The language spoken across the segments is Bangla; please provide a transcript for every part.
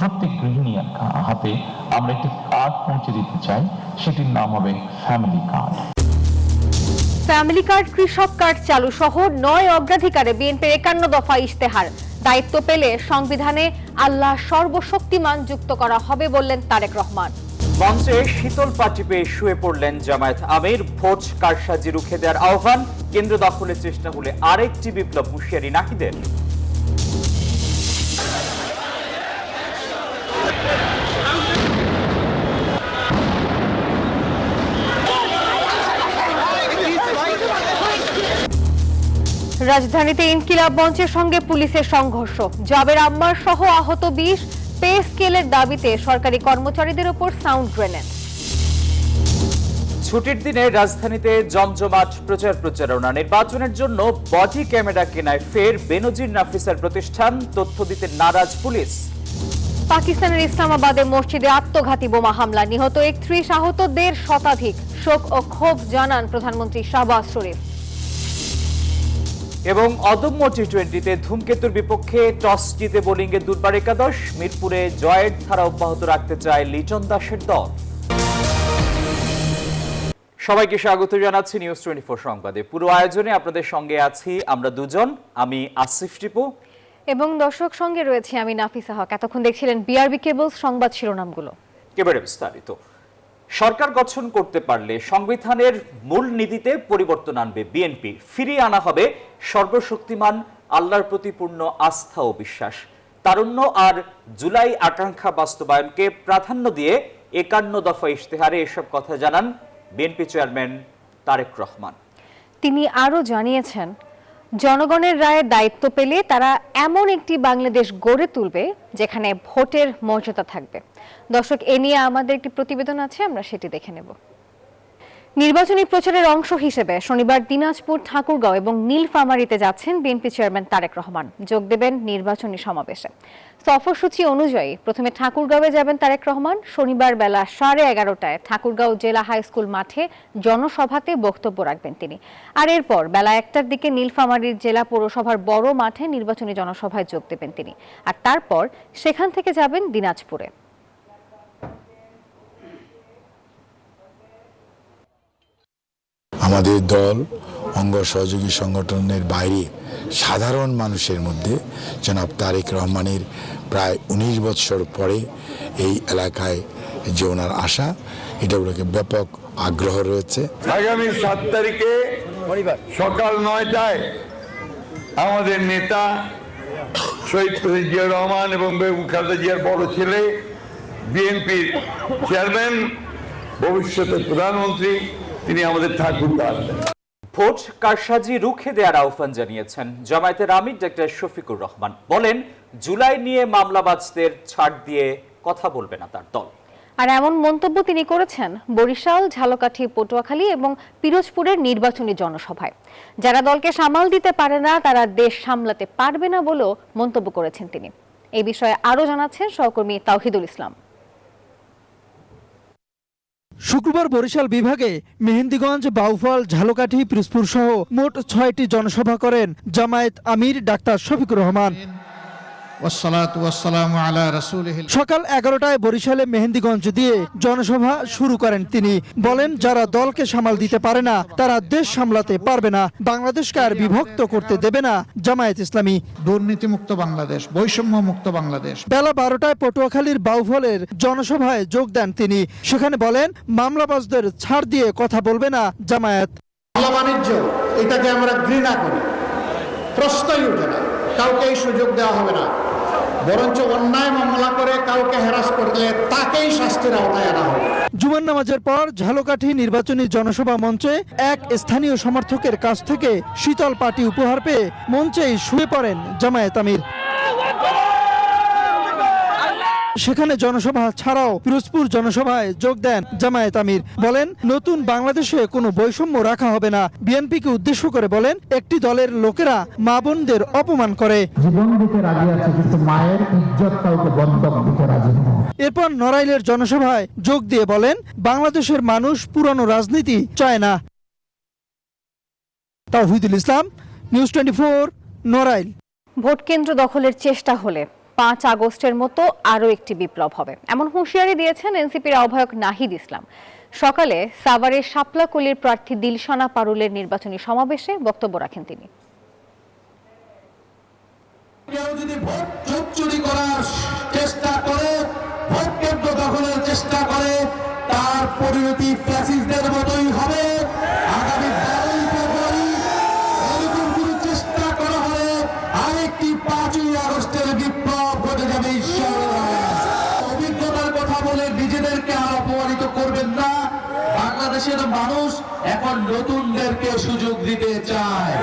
প্রত্যেক গৃহিণীর হাতে আমরা একটি কার্ড পৌঁছে দিতে চাই, সেটির নাম হবে ফ্যামিলি কার্ড। ফ্যামিলি কার্ড, কৃষক কার্ড চালু সহ 9 অগ্রাধিকারে বিএনপির 51 দফা ইশতেহার। দায়িত্ব পেলে সংবিধানে আল্লাহ সর্বশক্তিমান যুক্ত করা হবে বললেন তারেক রহমান। মঞ্চে শীতল পাটি পেয়ে শুয়ে পড়লেন জামায়াত আমির। ভোট কারসাজি রুখে দেওয়ার আহ্বান, কেন্দ্র দখলের চেষ্টা হলে আরেকটি বিপ্লব, হুঁশিয়ারি নাহিদের। রাজধানীতে ইনকিলাব মঞ্চের সঙ্গে পুলিশের সংঘর্ষ, জাবের আম্মার সহ আহত 20। পে স্কেলের দাবিতে সরকারি কর্মচারীদের উপর সাউন্ড গ্রেনেড। ছুটির দিনে রাজধানীতে জমজমাট প্রচারণা। নির্বাচনের জন্য বডি ক্যামেরা কেনায় ফের বেনজির নাফিসার প্রতিষ্ঠান, তথ্য দিতে নারাজ পুলিশ। পাকিস্তানের ইসলামাবাদে মসজিদে আত্মঘাতী বোমা হামলা, নিহত 31, আহত 1.5 শতাধিক। শোক ও ক্ষোভ জানান প্রধানমন্ত্রী শাহবাজ শরীফ। এবং অদম্য টি-20তে ধূমকেতুর বিপক্ষে টস জিতে বোলিংয়ে দুর্বার একাদশ। মিরপুরে জয়ের ধারা অব্যাহত রাখতে চায় লিটন দাসের দল। সবাইকে স্বাগত জানাচ্ছি নিউজ 24 সংবাদে। পুরো আয়োজনে আপনাদের সঙ্গে আছি আমরা দুজন, আমি আসিফ টিপু এবং দর্শক সঙ্গে রয়েছে আমি নাফিসা হক। এতক্ষণ দেখছিলেন বিআরবি কেবলস সংবাদ শিরোনামগুলো। এবারে বিস্তারিত। সরকার গঠন করতে পারলে সংবিধানের মূল নীতিতে পরিবর্তন আনবে বিএনপি। ফিরিয়ে আনা হবে সর্বশক্তিমান আল্লাহর প্রতি পূর্ণ আস্থা ও বিশ্বাস। তারুণ্য আর জুলাই আকাঙ্ক্ষা বাস্তবায়নকে প্রাধান্য দিয়ে 51 দফা ইশতেহারে এসব কথা জানান বিএনপি চেয়ারম্যান তারেক রহমান। তিনি আরও জানিয়েছেন, জনগণের রায়ের দায়িত্ব পেলে তারা এমন একটি বাংলাদেশ গড়ে তুলবে যেখানে ভোটের মর্যাদা থাকবে। দর্শক, এ নিয়ে আমাদের একটি প্রতিবেদন আছে, আমরা সেটি দেখে নেব। নির্বাচনী প্রচারের অংশ হিসেবে শনিবার দিনাজপুর, ঠাকুরগাঁও এবং নীলফামারীতে যাচ্ছেন বিএনপি চেয়ারম্যান তারেক রহমান। যোগ দেবেন নির্বাচনী সমাবেশে। সফরসূচি অনুযায়ী প্রথমে ঠাকুরগাঁওয়ে যাবেন তারেক রহমান। শনিবার বেলা 11:30টায় ঠাকুরগাঁও জেলা হাই স্কুল মাঠে জনসভাতে বক্তব্য রাখবেন তিনি। আর এরপর বেলা 1টার দিকে নীলফামারীর জেলা পৌরসভার বড় মাঠে নির্বাচনী জনসভায় যোগ দেবেন তিনি। আর তারপর সেখান থেকে যাবেন দিনাজপুরে। আমাদের দল অঙ্গ সহযোগী সংগঠনের বাইরে সাধারণ মানুষের মধ্যে জনাব তারেক রহমানের প্রায় 19 বছর পরে এই এলাকায় যে ওনার আশা, এটা ওনাকে ব্যাপক আগ্রহ রয়েছে। আগামী 7 তারিখে সকাল 9টায় আমাদের নেতা শহীদ প্রেসিডেন্ট জিয়া রহমান এবং বেগম খালেদা জিয়ার বড় ছেলে, বিএনপির চেয়ারম্যান, ভবিষ্যতের প্রধানমন্ত্রী, তিনি আমাদের ঠাকুরগাঁও আসবেন। ভোট কারসাজি রুখে দেওয়ার আহ্বান জানিয়েছেন জামায়াতের আমির ডক্টর শফিকুর রহমান। বলেন, জুলাই নিয়ে মামলাবাজদের ছাড় দিয়ে কথা বলবে না তার দল। আর এমন মন্তব্য তিনি করেছেন বরিশাল, ঝালকাঠি, পটুয়াখালী এবং পিরোজপুরের নির্বাচনী জনসভায়। যারা দলকে সামাল দিতে পারে না তারা দেশ সামলাতে পারবে না বলেও মন্তব্য করেছেন তিনি। এই বিষয়ে আরও জানাচ্ছেন সহকর্মী তাওহিদুল ইসলাম। শুক্রবার বরিশাল বিভাগে মেহেন্দিগঞ্জ, বাউফল, ঝালকাঠি, পিরোজপুর সহ মোট 6টি জনসভা করেন জামায়াত আমির ডাক্তার শফিকুর রহমান। সকাল 11টায় বরিশালে মেহেন্দিগঞ্জ দিয়ে জনসভা শুরু করেন তিনি। বলেন, যারা দলকে সামাল দিতে পারে না তারা দেশ সামলাতে পারবে না, বাংলাদেশকে আর বিভক্ত করতে দেবে না জামায়াত ইসলামী। দুর্নীতিমুক্ত বাংলাদেশ, বৈষম্য মুক্ত বাংলাদেশ। বেলা 12টায় পটুয়াখালীর বাউফলের জনসভায় যোগ দেন তিনি। সেখানে বলেন, মামলাবাজদের ছাড় দিয়ে কথা বলবে না জামায়াত। মামলা বাণিজ্য, এটাকে আমরা ঘৃণা করি, প্রশ্নই ওঠে না, কাউকে এই সুযোগ দেওয়া হবে না। বরঞ্চ অন্যায় মামলা করে কাউকে হ্যারাস করলে তাকেই শাস্তির আওতায় আনা হবে। জুমার নামাজের পর ঝালকাঠি নির্বাচনী জনসভা মঞ্চে এক স্থানীয় সমর্থকের কাছ থেকে শীতল পাটি উপহার পেয়ে মঞ্চেই শুয়ে পড়েন জামায়াত আমির। সেখানে জনসভা ছাড়াও পিরোজপুর জনসভায় যোগ দেন জামায়াত আমির। বলেন, নতুন বাংলাদেশে কোনো বৈষম্য রাখা হবে না। বিএনপিকে উদ্দেশ্য করে বলেন, একটি দলের লোকেরা মা বোনদের অপমান করে। জীবন দিতে রাজি আছে কিন্তু মায়ের ইজ্জত কাউকে বন্ধক দিতে রাজি না। এরপর নড়াইলের জনসভায় যোগ দিয়ে বলেন, বাংলাদেশের মানুষ পুরানো রাজনীতি চায় না। তাওহিদুল ইসলাম, নিউজ 24, নড়াইল। ভোট কেন্দ্র দখলের চেষ্টা হলে 5 আগস্টের মতো আরও একটি বিপ্লব হবে, এমন হুঁশিয়ারি দিয়েছেন এনসিপির আহ্বায়ক নাহিদ ইসলাম। সকালে সাভারের শাপলাকলির প্রার্থী দিলশানা পারুলের নির্বাচনী সমাবেশে বক্তব্য রাখেন তিনি। কেউ যদি ভোট চুরি করার চেষ্টা করে, ভোট কেন্দ্র দখলের চেষ্টা করে, তার পরিণতি ফ্যাসিস্টদের মতোই হবে। আগামী 12ই ফেব্রুয়ারি এরকম কোনো চেষ্টা করা হলে আরেকটি 5ই আগস্টের বিপ্লব ঘটে যাবে ইনশাআল্লাহ। অভিজ্ঞতার কথা বলে নিজেদেরকে আর অপমানিত করবেন না। বাংলাদেশের মানুষ এখন নতুনদেরকে সুযোগ দিতে চায়।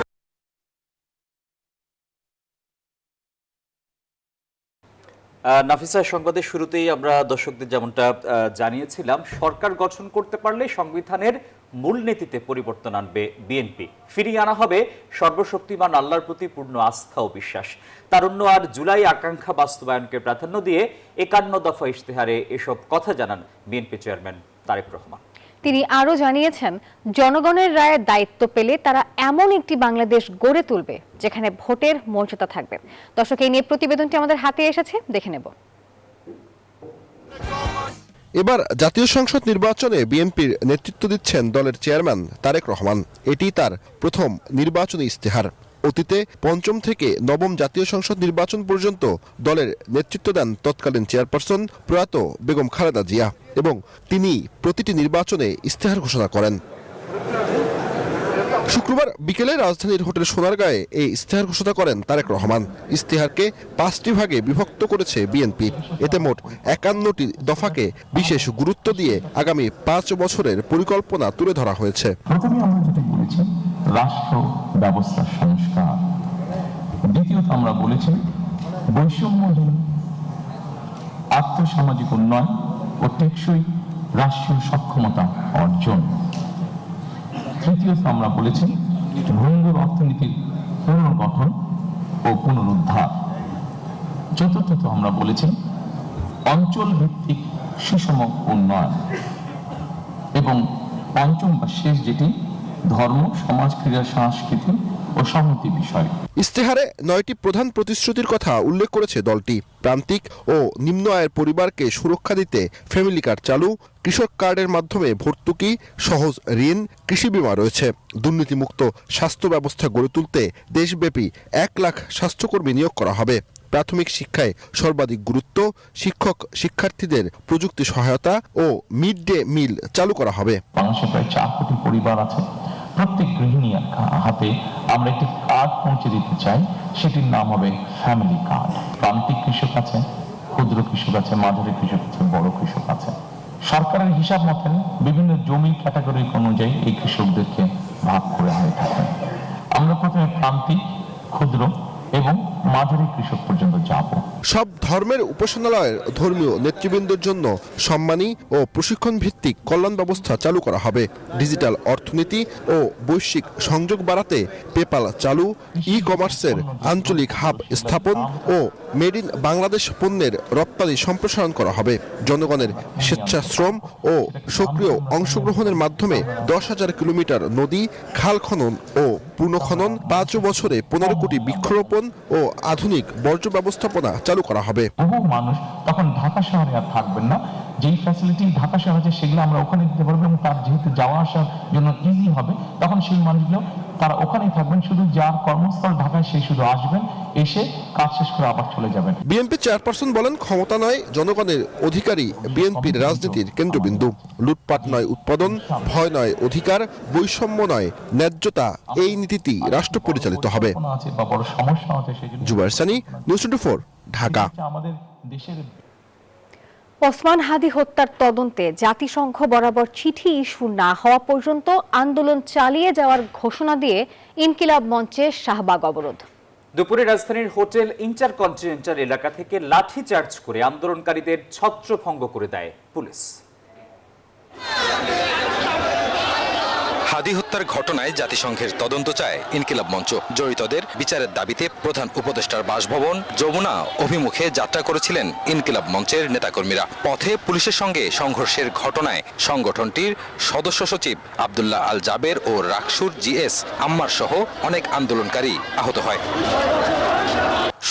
নাফিসা, সংবাদের শুরুতেই আমরা দর্শকদের যেমনটা জানিয়েছিলাম, সরকার গঠন করতে পারলে সংবিধানের মূলনীতিতে পরিবর্তন আনবে বিএনপি। ফিরিয়ে আনা হবে সর্বশক্তিমান আল্লাহর প্রতি পূর্ণ আস্থা ও বিশ্বাস। তারুণ্য আর জুলাই আকাঙ্ক্ষা বাস্তবায়নকে প্রাধান্য দিয়ে 51 দফা ইশতেহারে এসব কথা জানান বিএনপি চেয়ারম্যান তারেক রহমান। তিনি আরও জানিয়েছেন, জনগণের রায়ে দায়িত্ব পেলে তারা এমন একটি বাংলাদেশ গড়ে তুলবে যেখানে ভোটের মর্যাদা থাকবে। দর্শক, এই নিয়ে প্রতিবেদনটি আমাদের হাতে এসেছে, দেখে নেব। এবার জাতীয় সংসদ নির্বাচনে বিএনপির নেতৃত্ব দিচ্ছেন দলের চেয়ারম্যান তারেক রহমান। এটি তার প্রথম নির্বাচনী ইশতেহার। অতীতে 5ম থেকে 9ম জাতীয় সংসদ নির্বাচন পর্যন্ত দলের নেতৃত্ব দেন তৎকালীন চেয়ারপারসন প্রয়াত বেগম খালেদা জিয়া এবং তিনি প্রতিটি নির্বাচনে ইশতেহার ঘোষণা করেন। শুক্রবার বিকেলে রাজধানীর হোটেল সোনারগাঁয়ে এই ইশতেহার ঘোষণা করেন তারেক রহমান। ইশতেহারকে 5টি ভাগে বিভক্ত করেছে বিএনপি। এতে মোট 51টি দফাকে বিশেষ গুরুত্ব দিয়ে আগামী 5 বছরের পরিকল্পনা তুলে ধরা হয়েছে। প্রথমে আমরা যেটা বলেছি রাষ্ট্র ব্যবস্থার সংস্কার, দ্বিতীয়ত আমরা বলেছি বৈষম্যহীন আর্থসামাজিক উন্নয়ন ও টেকসই রাষ্ট্রীয় সক্ষমতা অর্জন, তৃতীয়ত আমরা বলেছি ভঙ্গুর অর্থনীতির পুনর্গঠন ও পুনরুদ্ধার, চতুর্থত আমরা বলেছি অঞ্চল ভিত্তিক সুষম উন্নয়ন এবং পঞ্চম বা শেষ যেটি ধর্ম, সমাজ, ক্রীড়া, সংস্কৃতি ও সংহতি বিষয়। ইশতেহারে 9টি প্রধান প্রতিশ্রুতির কথা উল্লেখ করেছে দলটি। প্রান্তিক ও নিম্ন আয়ের পরিবারকে সুরক্ষা দিতে ফ্যামিলি কার্ড চালু, কৃষক কার্ডের মাধ্যমে ভর্তুকি, সহজ ঋণ, কৃষি বীমা রয়েছে। দুর্নীতিমুক্ত স্বাস্থ্য ব্যবস্থা গড়ে তুলতে দেশব্যাপী 1 লাখ স্বাস্থ্যকর্মী নিয়োগ করা হবে। প্রাথমিক শিক্ষায় সর্বাধিক গুরুত্ব, শিক্ষক শিক্ষার্থীদের প্রযুক্তি সহায়তা ও মিড ডে মিল চালু করা হবে। বাংলাদেশে প্রায় 4 কোটি পরিবার আছে। প্রত্যেক গৃহিণীর হাতে আমরা একটি কার্ড পৌঁছে দিতে চাই, সেটির নাম হবে ফ্যামিলি কার্ড। প্রান্তিক কৃষক আছে, ক্ষুদ্র কৃষক আছে, মাঝারি কৃষক আছে, বড় কৃষক আছে। সরকারের হিসাব মতেন বিভিন্ন জমি ক্যাটাগরি অনুযায়ী এই কৃষকদেরকে ভাগ করে হয়ে থাকে। আমরা প্রথমে প্রান্তিক, ক্ষুদ্র এবং মাঝারি কৃষক পর্যন্ত যাব। সব ধর্মের উপাসনালয়ের ধর্মীয় নেতৃবৃন্দের জন্য সম্মানী ও প্রশিক্ষণ ভিত্তিক কল্যাণ ব্যবস্থা চালু করা হবে। ডিজিটাল অর্থনীতি ও বৈশ্বিক সংযোগ বাড়াতে পেপাল চালু, ই কমার্সের আঞ্চলিক হাব স্থাপন ও মেড ইন বাংলাদেশ পণ্যের রপ্তানি সম্প্রসারণ করা হবে। জনগণের স্বেচ্ছাশ্রম ও সক্রিয় অংশগ্রহণের মাধ্যমে 10,000 কিলোমিটার নদী, খাল খনন ও পুনঃখনন, 5 বছরে 15 কোটি বৃক্ষরোপণ ও আধুনিক বর্জ্য ব্যবস্থাপনা চালু করা হবে। বহু মানুষ তখন ঢাকা শহরে আর থাকবেন না, যেই ফ্যাসিলিটি ঢাকা শহরে আছে সেগুলো আমরা ওখানে দিতে পারবো এবং তার যেহেতু যাওয়া আসার জন্য ইজি হবে, তখন সেই মানুষগুলো তারা ওখানেই থাকবেন। শুধু যার কর্মস্থল ঢাকায় সেই শুধু আসবেন, এসে কাজ শেষ করে আবার চলে যাবেন। বিএনপি চেয়ারপারসন বলেন, ক্ষমতা নয় জনগণের অধিকারই বিএনপির রাজনীতির কেন্দ্রবিন্দু। লুটপাট নয় উৎপাদন, ভয় নয় অধিকার, বৈষম্য নয় ন্যায্যতা, এই নীতিটি রাষ্ট্র পরিচালিত হবে। জুবায়ের সানি, নিউজ 24, ঢাকা। আমাদের দেশের ওসমান হাদি হত্যার তদন্তে জাতিসংঘ বরাবর চিঠি ইস্যু না হওয়া পর্যন্ত আন্দোলন চালিয়ে যাওয়ার ঘোষণা দিয়ে ইনকিলাব মঞ্চের শাহবাগ অবরোধ। দুপুরে রাজধানীর হোটেল ইন্টারকন্টিনেন্টাল এলাকা থেকে লাঠিচার্জ করে আন্দোলনকারীদের ছত্রভঙ্গ করে দেয় পুলিশ। হাদি হত্যার ঘটনায় জাতিসংঘের তদন্ত চায় ইনকিলাব মঞ্চ। জড়িতদের বিচারের দাবিতে প্রধান উপদেষ্টার বাসভবন যমুনা অভিমুখে যাত্রা করেছিলেন ইনকিলাব মঞ্চের নেতাকর্মীরা। পথে পুলিশের সঙ্গে সংঘর্ষের ঘটনায় সংগঠনটির সদস্য সচিব আব্দুল্লাহ আল জাবের ও রাকসুর জিএস আম্মার সহ অনেক আন্দোলনকারী আহত হয়।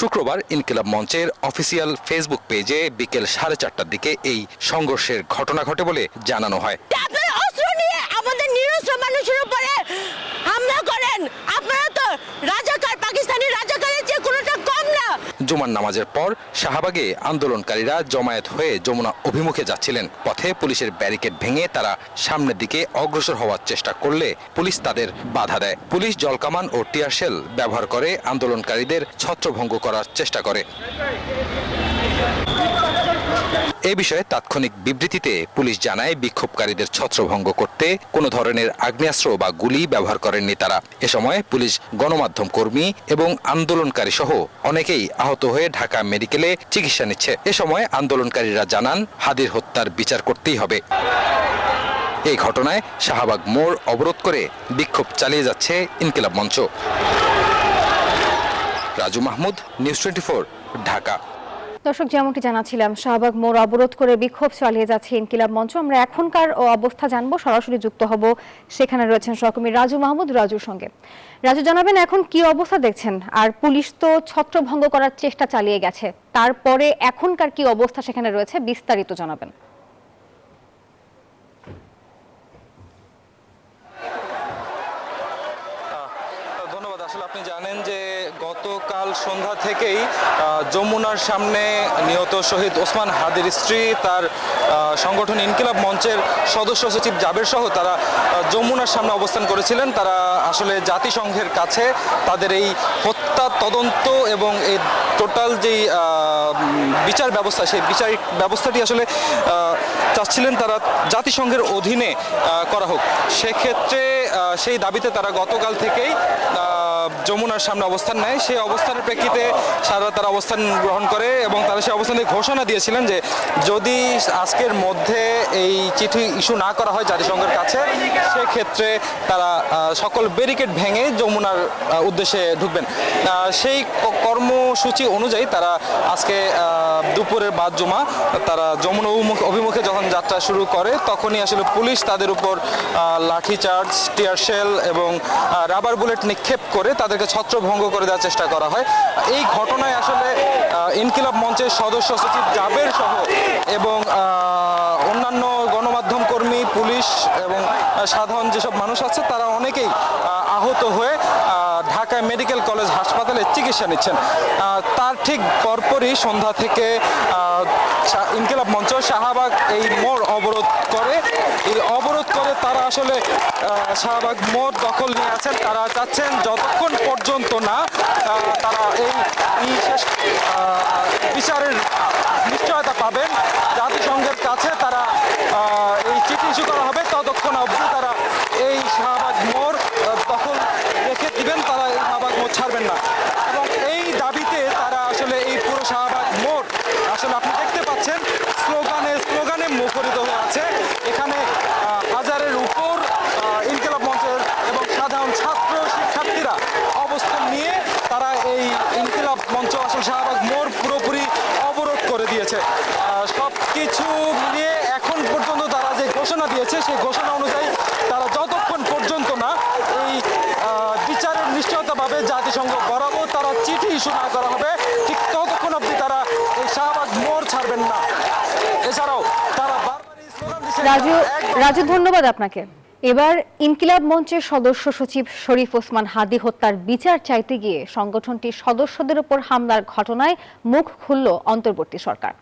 শুক্রবার ইনকিলাব মঞ্চের অফিসিয়াল ফেসবুক পেজে বিকেল 4:30টার দিকে এই সংঘর্ষের ঘটনা ঘটে বলে জানানো হয়। আপনারা অস্ত্র নিয়ে আমাদের নিরস্ত্র মানুষের উপরে হামলা করেন, আপনারা তো রাজাকার, পাকিস্তানি রাজাকারের চেয়ে কোনোটা কম না। জুমার নামাজের পর শাহবাগে আন্দোলনকারীরা জমায়েত হয়ে যমুনা অভিমুখে যাচ্ছিলেন। পথে পুলিশের ব্যারিকেড ভেঙে তারা সামনের দিকে অগ্রসর হওয়ার চেষ্টা করলে পুলিশ তাদের বাধা দেয়। পুলিশ জলকামান ও টিয়ার শেল ব্যবহার করে আন্দোলনকারীদের ছত্রভঙ্গ করার চেষ্টা করে। এ বিষয়ে তাৎক্ষণিক বিবৃতিতে পুলিশ জানায়, বিক্ষোভকারীদের ছত্রভঙ্গ করতে কোনো ধরনের আগ্নেয়াস্ত্র বা গুলি ব্যবহার করেননি তারা। এ সময় পুলিশ গণমাধ্যম কর্মী এবং আন্দোলনকারী সহ অনেকেই আহত হয়ে ঢাকা মেডিকেলে চিকিৎসা নিচ্ছে। এ সময় আন্দোলনকারীরা জানান, হাদির হত্যার বিচার করতেই হবে। এই ঘটনায় শাহবাগ মোড় অবরোধ করে বিক্ষোভ চালিয়ে যাচ্ছে ইনকিলাব মঞ্চ। রাজু মাহমুদ, নিউজ 24, ঢাকা। দর্শক, যেমনটি জানাচ্ছিলাম, শাহবাগ মোড় অবরোধ করে বিক্ষোভ চালিয়ে যাচ্ছে ইনকিলাব মঞ্চ। আমরা এখনকার অবস্থা জানবো, সরাসরি যুক্ত হব, সেখানে রয়েছেন সহকর্মী রাজু মাহমুদ। রাজুর সঙ্গে রাজু, জানাবেন এখন কি অবস্থা দেখছেন? আর পুলিশ তো ছত্রভঙ্গ করার চেষ্টা চালিয়ে গেছে, তারপরে এখনকার কি অবস্থা সেখানে রয়েছে, বিস্তারিত জানাবেন। আসলে আপনি জানেন যে গতকাল সন্ধ্যা থেকেই যমুনার সামনে নিহত শহীদ ওসমান হাদির স্ত্রী, তার সংগঠন ইনকিলাব মঞ্চের সদস্য সচিব জাবের সহ তারা যমুনার সামনে অবস্থান করেছিলেন। তারা আসলে জাতিসংঘের কাছে তাদের এই হত্যা তদন্ত এবং এই টোটাল যেই বিচার ব্যবস্থা, সেই বিচারিক ব্যবস্থাটি আসলে চাচ্ছিলেন তারা জাতিসংঘের অধীনে করা হোক। সেক্ষেত্রে সেই দাবিতে তারা গতকাল থেকেই যমুনার সামনে অবস্থান নেয়। সেই অবস্থানের প্রেক্ষিতে সারা তারা অবস্থান গ্রহণ করে এবং তারা সেই অবস্থানে ঘোষণা দিয়েছিলেন যে যদি আজকের মধ্যে এই চিঠি ইস্যু না করা হয় জাতিসংঘের কাছে, সেক্ষেত্রে তারা সকল ব্যারিকেড ভেঙে যমুনার উদ্দেশ্যে ঢুকবেন। সেই কর্মসূচি অনুযায়ী তারা আজকে দুপুরের বাদ জুমা তারা যমুনা অভিমুখে যখন যাত্রা শুরু করে, তখনই আসলে পুলিশ তাদের উপর লাঠিচার্জ, টিয়ার শেল এবং রাবার বুলেট নিক্ষেপ করে তাদেরকে ছত্রভঙ্গ করে দেওয়ার চেষ্টা করা হয়। এই ঘটনায় আসলে ইনকিলাব মঞ্চের সদস্য সচিব জাবের সহ এবং অন্যান্য গণমাধ্যম কর্মী, পুলিশ এবং সাধারণ যেসব মানুষ আছে তারা অনেকেই আহত হয়ে ঢাকা মেডিকেল কলেজ হাসপাতালে চিকিৎসা নিচ্ছেন। তার ঠিক পরপরই সন্ধ্যা থেকে ইনকিলাব মঞ্চ শাহবাগ এই মোড় অবরোধ করে। এই অবরোধ করে তারা আসলে শাহবাগ মোড় দখল নিয়ে আছেন। তারা চাচ্ছেন যতক্ষণ পর্যন্ত না তারা এই শেষ বিচারের নিশ্চয়তা পাবেন, জাতিসংঘের কাছে তারা এই চিঠি ইস্যু করা হবে, ততক্ষণ অবধি তারা এই শাহবাগ মোড় দখল রেখে দিবেন। তারা এই শাহবাগ মোড় ছাড়বেন না এবং এই দাবিতে তারা আসলে এই পুরো শাহবাগ মোড় আসলে আপনি দেখতে পাচ্ছেন স্লোগানে মুখরিত হয়ে আছে। এখানে হাজারের উপর ইনকিলাব মঞ্চের এবং সাধারণ ছাত্র শিক্ষার্থীরা অবস্থান নিয়ে তারা এই ইনকিলাব মঞ্চ আসলে শাহবাগ মোড় পুরোপুরি অবরোধ করে দিয়েছে। সব কিছু মিলিয়ে এখন পর্যন্ত তারা যে ঘোষণা দিয়েছে, সেই ঘোষণা অনুযায়ী তারা যতক্ষণ পর্যন্ত না এই বিচারের নিশ্চয়তা পাবে জাতিসংঘ বরাবর তারা চিঠি ইস্যু না করা হবে, ঠিক ততক্ষণ অবধি তারা এই শাহবাগ মোড় ছাড়বেন না। এছাড়াও তারা বারবারই স্লোগান দিচ্ছে। রাজু, ধন্যবাদ আপনাকে। এবার ইনকিলাব মঞ্চের সদস্য সচিব শরীফ ওসমান হাদি হত্যার বিচার চাইতে গিয়ে সংগঠনটির সদস্যদের উপর হামলার ঘটনায় মুখ খুলল অন্তর্বর্তী সরকার।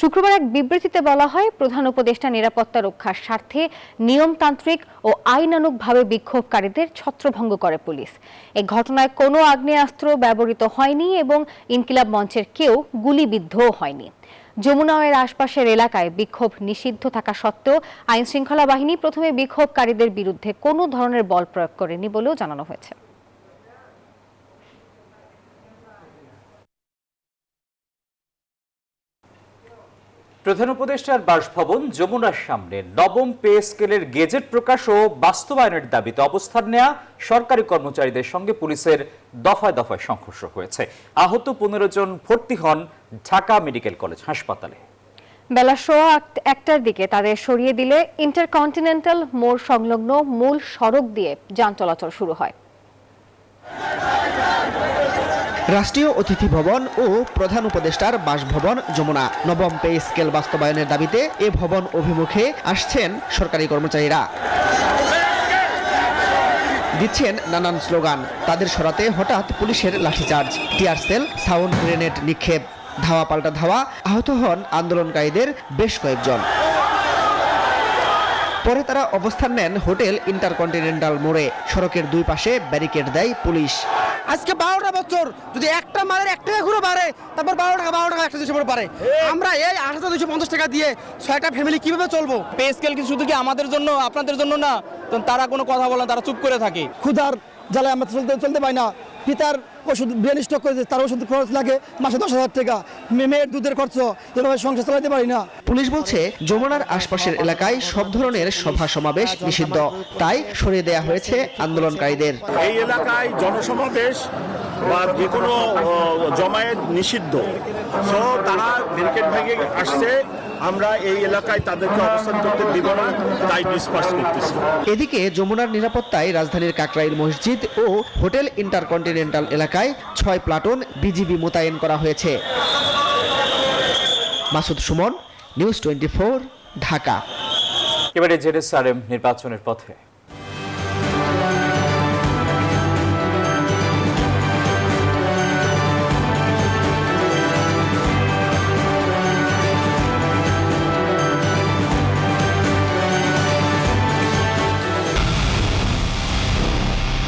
শুক্রবার এক বিবৃতিতে বলা হয়, প্রধান উপদেষ্টা নিরাপত্তা রক্ষার স্বার্থে নিয়মতান্ত্রিক ও আইনানুগভাবে বিক্ষোভকারীদের ছত্রভঙ্গ করে পুলিশ। এই ঘটনায় কোনো আগ্নেয়াস্ত্র ব্যবহৃত হয়নি এবং ইনকিলাব মঞ্চের কেউ গুলিবিদ্ধও হয়নি। যমুনা এর আশপাশের এলাকায় বিক্ষোভ নিষিদ্ধ থাকা সত্ত্বেও আইন শৃঙ্খলা বাহিনী প্রথমে বিক্ষোভকারীদের বিরুদ্ধে কোনো ধরনের বল প্রয়োগ করেনি বলেও জানানো হয়েছে। প্রধান উপদেষ্টার বাসভবন যমুনার সামনে নবম পে স্কেলের গেজেট প্রকাশ ও বাস্তবায়নের দাবিতে অবস্থান নেওয়া সরকারি কর্মচারীদের সঙ্গে পুলিশের দফায় দফায় সংঘর্ষ হয়েছে। আহত 15 জন ভর্তি হন ঢাকা মেডিকেল কলেজ হাসপাতালে। বেলা 1:15টার দিকে তাদের সরিয়ে দিলে ইন্টারকন্টিনেন্টাল মোড় সংলগ্ন মূল সড়ক দিয়ে যান চলাচল শুরু হয়। রাষ্ট্রীয় অতিথি ভবন ও প্রধান উপদেষ্টার বাসভবন যমুনা। নবম পে স্কেল বাস্তবায়নের দাবিতে এ ভবন অভিমুখে আসছেন সরকারি কর্মচারীরা, দিচ্ছেন নানান স্লোগান। তাদের সরাতে হঠাৎ পুলিশের লাঠিচার্জ, টিয়ার সেল, সাউন্ড গ্রেনেড নিক্ষেপ, ধাওয়া পাল্টা ধাওয়া, আহত হন আন্দোলনকারীদের বেশ কয়েকজন। পরে তারা অবস্থান নেন হোটেল ইন্টারকন্টিনেন্টাল মোড়ে। সড়কের দুই পাশে ব্যারিকেড দেয় পুলিশ। আজকে 12টা বছর যদি একটা মালের 1 টাকা করে বাড়ে, তারপর 12 টাকা 100 করে বাড়ে, আমরা এই 8250 টাকা দিয়ে 6টা ফ্যামিলি কিভাবে চলবো? পে স্কেল কি শুধু কি আমাদের জন্য, আপনাদের জন্য না? তারা কোনো কথা বলে না, তারা চুপ করে থাকে। ক্ষুধার জ্বালায় আমরা চলতে পাই না। পিতার ওষুধ ব্রেন স্ট্রোক করেছে, তার ওষুধ খরচ লাগে মাসে 10,000 টাকা, মেয়ের দুধের খরচ, এভাবে সংসার চালাতে পারি না। পুলিশ বলছে যমুনার আশপাশের এলাকায় সব ধরনের সভা সমাবেশ নিষিদ্ধ, তাই সরিয়ে দেয়া হয়েছে আন্দোলনকারীদের। এই এলাকায় জনসমাবেশ বা যে কোনো জমায়েত নিষিদ্ধ। সো তারা ব্যারিকেড ভেঙে আসছে, আমরা এই এলাকায় তাদেরকে অবস্থান করতে দিব না, তাই ডিসপার্স করতেছি। এদিকে যমুনার নিরাপত্তায় রাজধানীর কাকরাইল মসজিদ ও হোটেল ইন্টারকন্টিনেন্টাল এলাকায় 6 প্লাটুন বিজিবি মোতায়েন করা হয়েছে। মাসুদ সুমন, নিউজ 24, ঢাকা। এবারে জেরুসালেম নির্বাচনের পথে।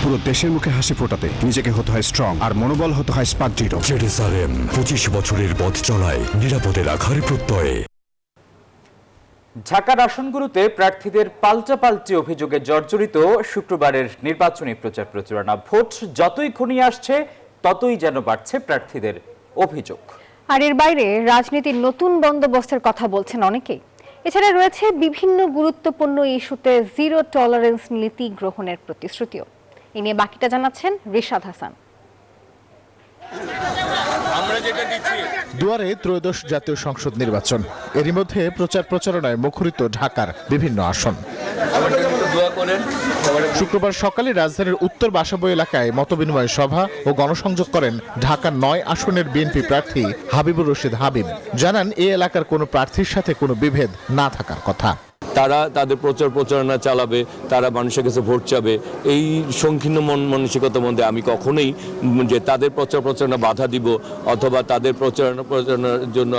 পুরো দেশের মুখে হাসি ফোটাতে নিজেকে হতে হয় স্ট্রং, আর মনোবল হতে হয় স্পার্জিটো। জেরুসালেম 25 বছরের পথ চলায় নিরাপদে রাখার প্রত্যয়ে। ঢাকার আসনগুলোতে প্রার্থীদের পাল্টাপাল্টি অভিযোগে জর্জরিত শুক্রবারের নির্বাচনী প্রচার প্রচারণা। ভোট যতই ঘনিয়ে আসছে ততই যেন বাড়ছে প্রার্থীদের অভিযোগ। আর এর বাইরে রাজনীতির নতুন বন্দোবস্তের কথা বলছেন অনেকেই। এছাড়া রয়েছে বিভিন্ন গুরুত্বপূর্ণ ইস্যুতে জিরো টলারেন্স নীতি গ্রহণের প্রতিশ্রুতিও। এ নিয়ে বাকিটা জানাচ্ছেন রিশাদ হাসান। দুয়ারে ত্রয়োদশ জাতীয় সংসদ নির্বাচন, এরই মধ্যে প্রচার প্রচারণায় মুখরিত ঢাকার বিভিন্ন আসন। শুক্রবার সকালে রাজধানীর উত্তর বাসাবো এলাকায় মতবিনিময় সভা ও গণসংযোগ করেন ঢাকার 9 আসনের বিএনপি প্রার্থী হাবিবুর রশিদ হাবিব। জানান এই এলাকার কোনো প্রার্থীর সাথে কোনো বিভেদ না থাকার কথা। তারা তাদের প্রচার প্রচারণা চালাবে, তারা মানুষের কাছে ভোট চাবে, এই সংকীর্ণ মানসিকতার মধ্যে আমি কখনোই যে তাদের প্রচার প্রচারণা বাধা দিব অথবা তাদের প্রচারণার জন্য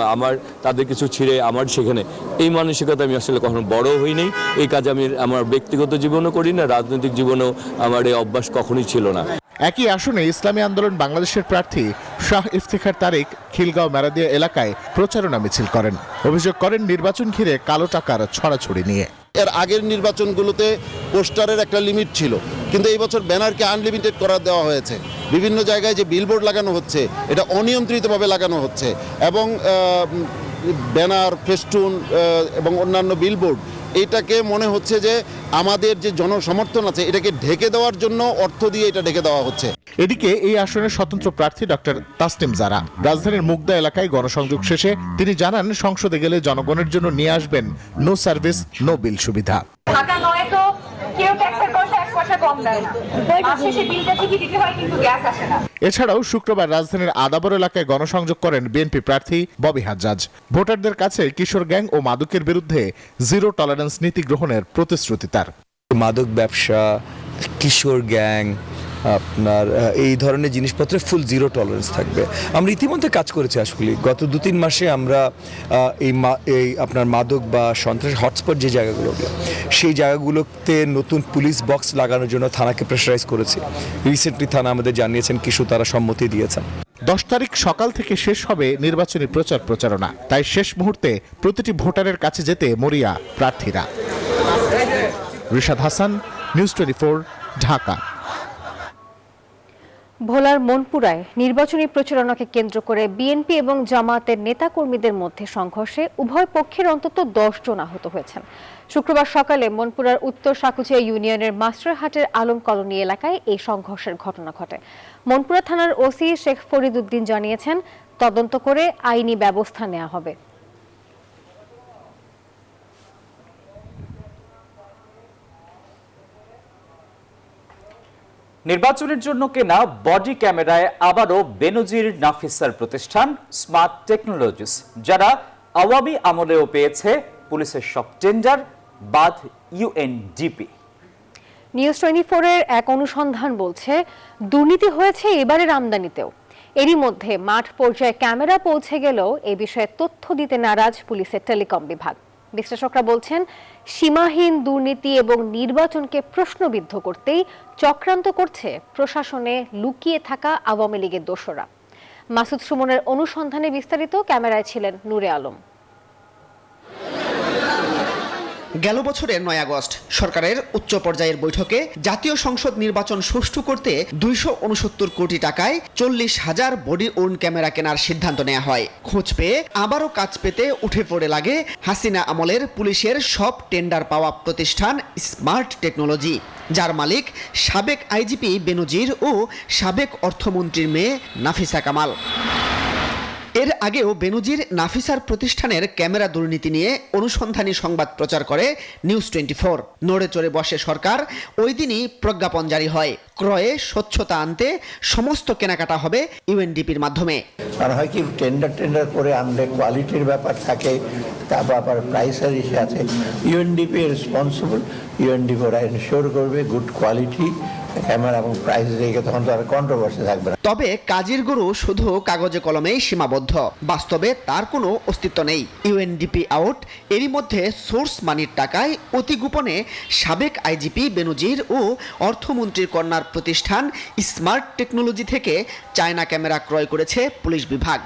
তাদের কিছু ছিঁড়ে আমার সেখানে, এই মানসিকতা আমি আসলে কখনো বড় হইনি। এই কাজ আমি আমার ব্যক্তিগত জীবনেও করি না, রাজনৈতিক জীবনেও আমার এই অভ্যাস কখনোই ছিল না। একই আসনে ইসলামী আন্দোলন বাংলাদেশের প্রার্থী শাহ ইফতেখার তারিক খিলগাঁও মেরাদিয়া এলাকায় প্রচারণা মিছিল করেন। অভিযোগ করেন নির্বাচন ঘিরে কালো টাকার ছড়াছড়ি নিয়ে। এর আগের নির্বাচনগুলোতে পোস্টারের একটা লিমিট ছিল, কিন্তু এই বছর ব্যানারকে আনলিমিটেড করা দেওয়া হয়েছে। বিভিন্ন জায়গায় যে বিলবোর্ড লাগানো হচ্ছে এটা অনিয়ন্ত্রিতভাবে লাগানো হচ্ছে, এবং ব্যানার, ফেস্টুন এবং অন্যান্য বিলবোর্ড, এটাকে মনে হচ্ছে যে আমাদের যে জনসমর্থন আছে এটাকে ঢেকে দেওয়ার জন্য অর্থ দিয়ে এটা ঢেকে দেওয়া হচ্ছে। এদিকে এই আসনের স্বতন্ত্র প্রার্থী ডক্টর তাসনিম জারা রাজধানীর মুগদা এলাকায় গণসংযোগ শেষে তিনি জানান সংসদে গেলে জনগণের জন্য নিয়ে আসবেন নো সার্ভিস নো বিল সুবিধা। এছাড়াও শুক্রবার রাজধানীর আদাবর এলাকায় গণসংযোগ করেন বিএনপি প্রার্থী ববি হাজ্জাজ। ভোটারদের কাছে কিশোর গ্যাং ও মাদকের বিরুদ্ধে জিরো টলারেন্স নীতি গ্রহণের প্রতিশ্রুতি তার। মাদক ব্যবসা, কিশোর গ্যাং, আপনার এই ধরনের জিনিসপত্রে ফুল জিরো টলারেন্স থাকবে। আমরা ইতিমধ্যে কাজ করেছি, আসলে গত 2-3 মাসে আমরা এই আপনার মাদক বা সন্ত্রাস হটস্পট যে জায়গাগুলো, সেই জায়গাগুলোতে নতুন পুলিশ বক্স লাগানোর জন্য থানাকে প্রেসারাইজ করেছি। রিসেন্টলি থানা আমাদের জানিয়েছেন কিছু তারা সম্মতি দিয়েছেন। 10 তারিখ সকাল থেকে শেষ হবে নির্বাচনী প্রচার প্রচারণা, তাই শেষ মুহূর্তে প্রতিটি ভোটারের কাছে যেতে মরিয়া প্রার্থীরা। রিশাদ হাসান, নিউজ 24, ঢাকা। ভোলার মনপুরায় নির্বাচনী প্রচারণাকে কেন্দ্র করে বিএনপি এবং জামায়াতের নেতাকর্মীদের মধ্যে সংঘর্ষে উভয় পক্ষের অন্তত 10 জন আহত হয়েছেন। শুক্রবার সকালে মনপুরার উত্তর সাকুচিয়া ইউনিয়নের মাস্টারহাটের আলম কলোনি এলাকায় এই সংঘর্ষের ঘটনা ঘটে। মনপুরা থানার ওসি শেখ ফরিদ উদ্দিন জানিয়েছেন, তদন্ত করে আইনি ব্যবস্থা নেওয়া হবে। নির্বাচনের জন্য কেনা বডি ক্যামেরায় আবারও বেনজির নাফিসার প্রতিষ্ঠান স্মার্ট টেকনোলজিস, যারা আওয়ামী আমলেও পেয়েছে পুলিশের সব টেন্ডার, বাদ ইউএনডিপি। নিউজ 24-এর এক অনুসন্ধান বলছে দুর্নীতি হয়েছে এবারের আমদানিতেও। এরই মধ্যে মাঠ পর্যায়ে ক্যামেরা পৌঁছে গেলেও এ বিষয়ে তথ্য দিতে নারাজ পুলিশের টেলিকম বিভাগ। বিশ্লেষকরা বলছেন সীমাহীন দুর্নীতি এবং নির্বাচনকে প্রশ্নবিদ্ধ করতেই চক্রান্ত করছে প্রশাসনে লুকিয়ে থাকা আওয়ামী লীগের দোসররা। মাসুদ সুমনের অনুসন্ধানে বিস্তারিত, ক্যামেরায় ছিলেন নূরে আলম। গেল বছরের 9 আগস্ট সরকারের উচ্চ পর্যায়ের বৈঠকে জাতীয় সংসদ নির্বাচন সুষ্ঠু করতে 269 কোটি টাকায় 40,000 বডি ওর্ন ক্যামেরা কেনার সিদ্ধান্ত নেওয়া হয়। খোঁজ পেয়ে আবারও কাজ পেতে উঠে পড়ে লাগে হাসিনা আমলের পুলিশের সব টেন্ডার পাওয়া প্রতিষ্ঠান স্মার্ট টেকনোলজি, যার মালিক সাবেক আইজিপি বেনজির ও সাবেক অর্থমন্ত্রীর মেয়ে নাফিসা কামাল। এর আগেও বেনজির নাফিসার প্রতিষ্ঠানের ক্যামেরা দুর্নীতি নিয়ে অনুসন্ধানী সংবাদ প্রচার করে নিউজ 24। নড়ে চড়ে বসে সরকার, ওই দিনই প্রজ্ঞাপন জারি হয়। ক্রয়ে স্বচ্ছতা আনতে সমস্ত কেনাকাটা হবে ইউএনডিপির মাধ্যমে। আর হয় কি টেন্ডার করে আনলে কোয়ালিটির ব্যাপার থাকে, তারপর আবার প্রাইসের ইস্যু আছে। ইউএনডিপি রেসপন্সিবল, ইউএনডিপি ওরা এনশিওর করবে গুড কোয়ালিটি ক্যামেরা এবং প্রাইস রেখে, তখন তো আর কন্ট্রোভার্সি থাকবে না। তবে কাজের গরু শুধু কাগজে কলমেই সীমাবদ্ধ, বাস্তবে তার কোনো অস্তিত্ব নেই। ইউএনডিপি আউট, এরই মধ্যে সোর্স মানির টাকায় অতি গোপনে সাবেক আইজিপি বেনজির ও অর্থমন্ত্রীর কন্যার প্রতিষ্ঠান স্মার্ট টেকনোলজি থেকে চায়না ক্যামেরা ক্রয় করেছে পুলিশ বিভাগ।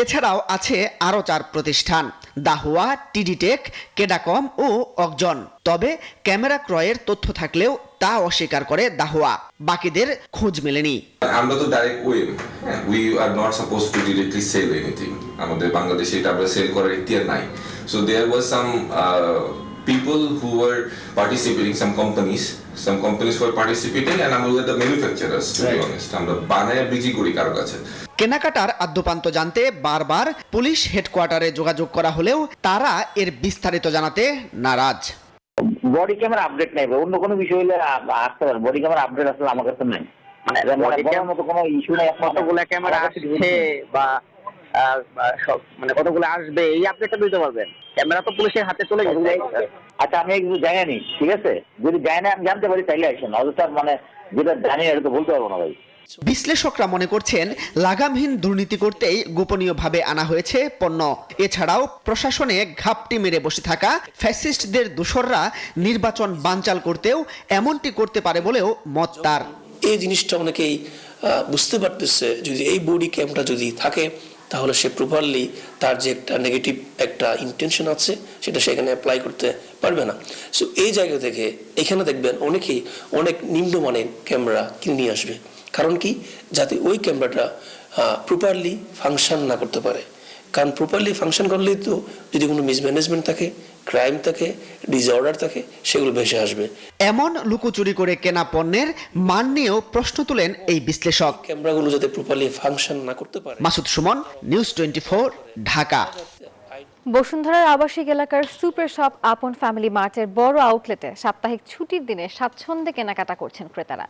এছাড়াও আছে আরও 4 প্রতিষ্ঠান, দাহুয়া, টিডিটেক, কেডাকম ও অকজন। তবে ক্যামেরা ক্রয়ের তথ্য থাকলেও তা অস্বীকার করে দাহুয়া। বাকিদের খোঁজ মেলেনি। আমরা তো direct we are not suppose to directly sell anything. আমাদের বাংলাদেশে এটা আমরা সেল করার ইতিহাস নাই। So there was some people who were participating, some companies were participating, and we were the manufacturers, to be honest. আমরা বানায় বিক্রি করি কারো কাছে। কেনাকাটার আদ্যপান্ত জানতে বারবার পুলিশ হেডকোয়ার্টারে যোগাযোগ করা হলেও তারা এর বিস্তারিত জানাতে নারাজ। বডি ক্যামেরা আপডেট নাই, অন্য কোনো বিষয় হলে আসতে পারে। বডি ক্যামেরা আপডেট আসলে আমার কাছে নাই, মানে বলার মতো কোনো ইস্যু নাই। কতগুলো ক্যামেরা আসছে বা মানে কতগুলো আসবে এই আপডেটটা দিতে পারবেন? ক্যামেরা তো পুলিশের হাতে চলে গেছে। আচ্ছা, আমি কিছু জানি, ঠিক আছে? যদি জানি না আমি জানতে পারি তাইলে আসেন, অযথা মানে যেটা জানি এটা তো বলতে পারবো না ভাই। বিশ্লেষকরা মনে করছেন লাগামহীন দুর্নীতি করতেই গোপনীয়ভাবে আনা হয়েছে পণ্য। এছাড়াও প্রশাসনে ঘাপটি মেরে বসে থাকা ফ্যাসিস্টদের দোসররা নির্বাচন বানচাল করতেও এমনটি করতে পারে বলেও মত তার। এই জিনিসটা অনেকেই বুঝতে পারতেছে, যদি এই বডি ক্যামটা যদি থাকে তাহলে সে প্রপারলি তার যে একটা নেগেটিভ একটা ইন্টেনশন আছে সেটা সেখানে অ্যাপ্লাই করতে পারবে না। সো এই জায়গা থেকে এখানে দেখবেন অনেকেই অনেক নিম্নমানের ক্যামেরা কিনে নিয়ে আসবে। কারণ কি? যাতে ওই ক্যামেরাটা প্রপারলি ফাংশন না করতে পারে। কারণ প্রপারলি ফাংশন করলেই তো যদি কোনো মিসম্যানেজমেন্ট থাকে, ক্রাইম থাকে, ডিসঅর্ডার থাকে, সেগুলো ভেসে আসবে। এমন লুকোচুরি করে কেনা পণ্যের মান নিয়েও প্রশ্ন তুলেন এই বিশ্লেষক। ক্যামেরাগুলো যাতে প্রপারলি ফাংশন না করতে পারে। মাসুদ সুমন, নিউজ 24, ঢাকা। বসুন্ধরার আবাসিক এলাকার সুপার শপ আপন ফ্যামিলি মার্টের বড় আউটলেটে সাপ্তাহিক ছুটির দিনে স্বাচ্ছন্দ্যে কেনাকাটা করছেন ক্রেতারা।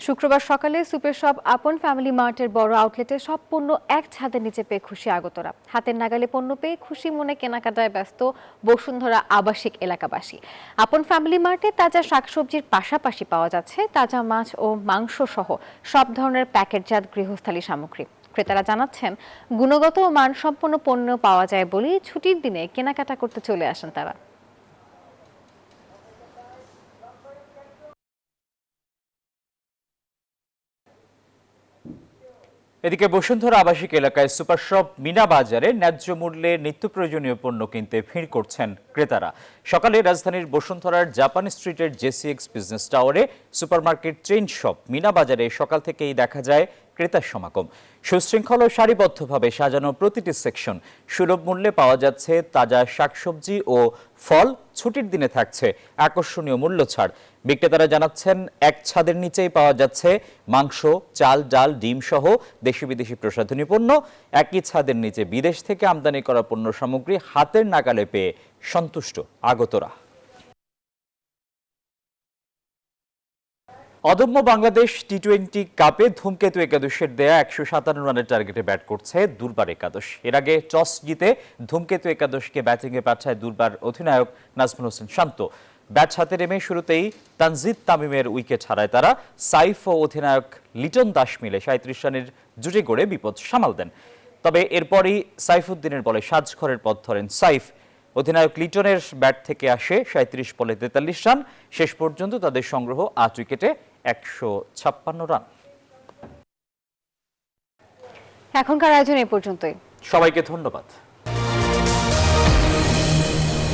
শুক্রবার সকালে সুপার শপ আপন ফ্যামিলি মার্টের বড় আউটলেটে সব পণ্য এক ছাদের নিচে পেয়ে খুশি আগতরা। হাতের নাগালে পণ্য পেয়ে খুশি মনে কেনাকাটায় ব্যস্ত বসুন্ধরা আবাসিক এলাকাবাসী। আপন ফ্যামিলি মার্টে তাজা শাকসবজির পাশাপাশি পাওয়া যাচ্ছে তাজা মাছ ও মাংস সহ সব ধরনের প্যাকেটজাত গৃহস্থালী সামগ্রী। ক্রেতারা জানাচ্ছেন গুণগত ও মানসম্পন্ন পণ্য পাওয়া যায় বলেই ছুটির দিনে কেনাকাটা করতে চলে আসেন তারা। এদিকে বসুন্ধরা আবাসিক এলাকায় সুপার শপ মিনা বাজারে ন্যায্য মূল্যে নিত্য প্রয়োজনীয় পণ্য কিনতে ভিড় করছেন ক্রেতারা। সকালে রাজধানীর বসুন্ধরার জাপান স্ট্রিটের জেসিএক্স বিজনেস টাওয়ারে সুপারমার্কেট চেইন শপ মিনা বাজারে সকাল থেকেই দেখা যায় ক্রেতার সমাগম। সুশৃঙ্খল ও সারিবদ্ধভাবে সাজানো প্রতিটি সেকশন। সুলভ মূল্যে পাওয়া যাচ্ছে তাজা শাকসবজি ও ফল। ছুটির দিনে থাকছে আকর্ষণীয় মূল্য ছাড়। বিক্রেতারা জানাচ্ছেন এক ছাদের নিচেই পাওয়া যাচ্ছে মাংস, চাল, ডাল, ডিম সহ দেশি বিদেশি প্রসাধনী পণ্য। একই ছাদের নিচে বিদেশ থেকে আমদানি করা পণ্য সামগ্রী হাতের নাগালে পেয়ে সন্তুষ্ট আগতরা। অদম্য বাংলাদেশ টি-20 কাপে ধূমকেতু একাদশের দেয়া 157 রানের টার্গেটে ব্যাট করছে দুর্বার একাদশ। এর আগে টস জিতে ধূমকেতু একাদশকে ব্যাটিংয়ে পাঠায় দুর্বার অধিনায়ক নাজমুল হোসেন শান্ত। ব্যাট হাতে নেমে শুরুতেই তানজিদ তামিমের উইকেট হারায় তারা। সাইফ ও অধিনায়ক লিটন দাস মিলে 37 রানের জুটি গড়ে বিপদ সামাল দেন। তবে এরপরই সাইফুদ্দিনের বলে সাজঘরের পথ ধরেন সাইফ। অধিনায়ক লিটনের ব্যাট থেকে আসে 37 বলে 43 রান। শেষ পর্যন্ত তাদের সংগ্রহ 8 উইকেটে 156 রান। এখনকার আয়োজন এই পর্যন্তই। সবাইকে ধন্যবাদ।